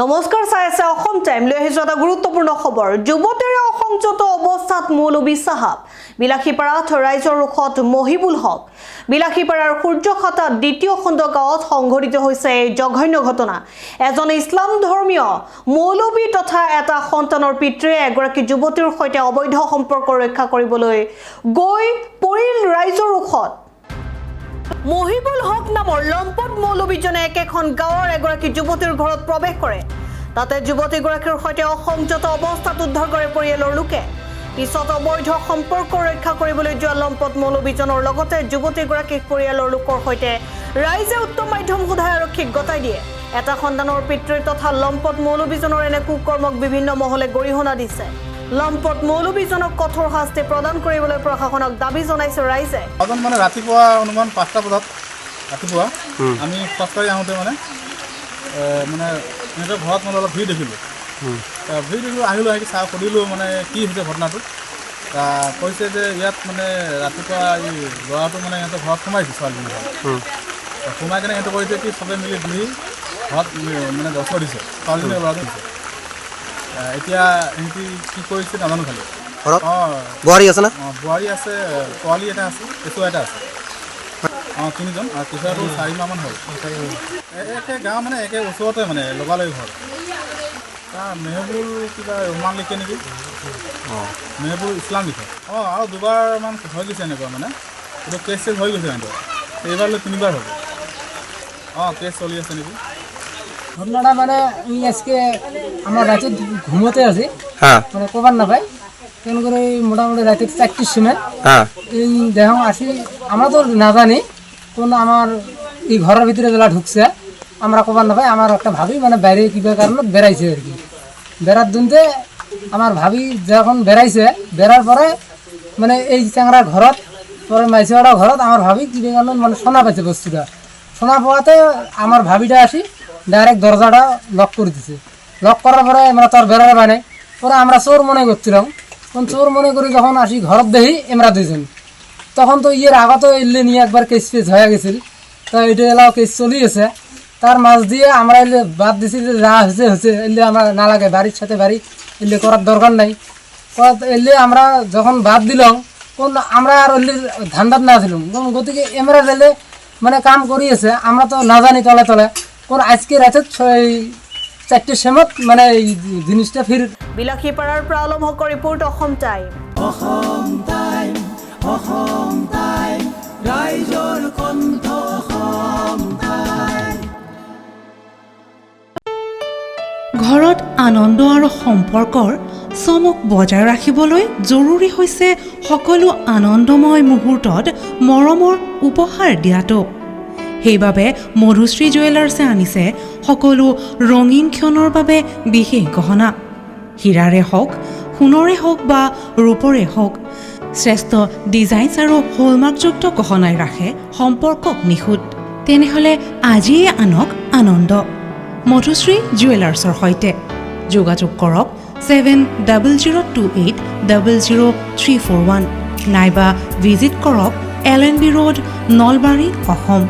নমস্কাৰ চাই আছে অসম টাইম লৈ আহিছো এটা গুৰুত্বপূৰ্ণ খবৰ যুৱতীৰে অসংযত অৱস্থাত মৌলবী সাহাব বিলাসীপাৰাত ৰাইজৰ ৰুখত মহিবুল হক বিলাসীপাৰাৰ সূৰ্যখাতা দ্বিতীয় খণ্ড গাঁৱত সংঘটিত হৈছে এই জঘন্য ঘটনা এজন ইছলাম ধৰ্মীয় মৌলবী তথা এটা সন্তানৰ পিতৃয়ে এগৰাকী যুৱতীৰ সৈতে অবৈধ সম্পৰ্ক ৰক্ষা কৰিবলৈ গৈ পৰিল ৰাইজৰ ৰুখত মহিবুল হক নামৰ লম্পট মৌলবীজনে একেখন গাঁৱৰ এগৰাকী যুৱতীৰ ঘৰত প্ৰৱেশ কৰে তাতে যুৱতীগৰাকীৰ সৈতে অসংযত অৱস্থাত উদ্ধাৰ কৰে পৰিয়ালৰ লোকে পিছত অবৈধ সম্পৰ্ক ৰক্ষা কৰিবলৈ যোৱা লম্পট মৌলবীজনৰ লগতে যুৱতীগৰাকীক পৰিয়ালৰ লোকৰ সৈতে ৰাইজে উত্তম মাধ্যম সোধাই আৰক্ষীক গতাই দিয়ে এটা সন্তানৰ পিতৃ তথা লম্পট মৌলবীজনৰ এনে কুকৰ্মক বিভিন্ন মহলে গৰিহণা দিছে লম্পট মৌলবীজনক কঠোৰ শাস্তি প্ৰদান কৰিবলৈ প্ৰশাসনক দাবী জনাইছে ৰাইজে মানে ৰাতিপুৱা অনুমান 5টা বজাত ৰাতিপুৱা আমি খোজকাঢ়ি আহোঁতে মানে সিহঁতৰ ঘৰত মানে অলপ ভিৰ দেখিলোঁ আহিলোঁ আহি চাহ সুধিলোঁ মানে কি হৈছে ঘটনাটো কৈছে যে ইয়াত মানে ৰাতিপুৱা এই ল'ৰাটো মানে সিহঁতৰ ঘৰত সোমাইছে ছোৱালীজনীৰ ঘৰত সোমাই কেনে সিহঁতে কৈছে কি চবে মিলি ঘৰত মানে দছৰ দিছে ছোৱালীজনীৰ ল'ৰাটো দিছে এতিয়া সিহঁতি কি কৰিছে নাজানো খালি বোৱাৰী আছে না বোৱাৰী আছে পোৱালী এটা আছে কেঁচুৱা এটা আছে তিনিজন আৰু কেঁচুৱাটো 4 মাহমান হ'ল একে গাঁও মানে একে ওচৰতে মানে লগালগি ঘৰ মেহবুল কিবা ৰোমান লিখে নেকি মেহবুল ইছলাম লিখে আৰু দুবাৰমান হৈ গৈছে এনেকুৱা মানে এইটো কেছ চেছ হৈ গৈছে সিহঁতৰ এইবাৰলৈ 3বাৰ হ'ব কেছ চলি আছে নেকি ঘটনাটা মানে আমি আজকে আমার রাতে ঘুমোতে আছি মানে কবার না পাই কেন করে মোটামুটি রাতে 4টার সময় এই দেখো আসি আমরা তো না জানি কোন আমার এই ঘরের ভিতরে যেটা ঢুকছে আমরা কবার না পাই আমার একটা ভাবি মানে বাইরে কিবা কারণে বেড়াইছে আর কি বেড়ার দিনতে আমার ভাবি যখন বেড়াইছে বেড়ার পরে মানে এই চ্যাংরার ঘরত পরে মাইসিওয়াড়া ঘরত আমার ভাবি কিবা কারণে মানে শোনা পাইছে বস্তুটা শোনা পাওয়াতে আমার ভাবিটা আসি ডাইরেক্ট দরজাটা লক করে দিছে লক করার পরে আমরা তো আর বেড়াতে পাই নাই পরে আমরা চোর মনে করছিলাম চোর মনে করি যখন আসি ঘরত দেখি আমরা দুইজন তখন তো ইয়ের আগতে এলে নিয়ে একবার কেস ফেস হয়ে গেছিল তো এটা এলাও কেস চলি আছে তার মাঝ দিয়ে আমরা এলে বাদ দিছি যা হয়েছে এলে আমরা না লাগে বাড়ির সাথে বাড়ি এলে করার দরকার নাই এলে আমরা যখন বাদ দিলাম কোন আমরা আর এলে ধান্দাত না ছিলাম গতিকে এমরা এলে মানে কাম করিয়েছে আমরা তো না জানি তলে তলে কোন আজকে রাতে 4টার সময় মানে এই জিনিসটা ফির বিলাসীপাৰাৰ পৰা আলম হকৰ ৰিপৰ্ট অসম টাইম ৰাইজৰ কণ্ঠ অসম টাইম ঘৰত আনন্দ আৰু সম্পৰ্কৰ চমক বজাই ৰাখিবলৈ জৰুৰী হৈছে সকলো আনন্দময় মুহূৰ্তত মৰমৰ উপহাৰ দিয়াটো সেইবাবে মধুশ্ৰী জুৱেলাৰ্ছে আনিছে সকলো ৰঙীন ক্ষণৰ বাবে বিশেষ গহনা হীৰাৰে হওক সোণৰে হওক বা ৰূপৰে হওক শ্ৰেষ্ঠ ডিজাইনছ আৰু হলমাৰ্কযুক্ত গহনাই ৰাখে সম্পৰ্কক নিখুঁত তেনেহ'লে আজিয়ে আনক আনন্দ মধুশ্ৰী জুৱেলাৰ্ছৰ সৈতে যোগাযোগ কৰক 7028000341 নাইবা ভিজিট কৰক LNB ৰোড নলবাৰী অসম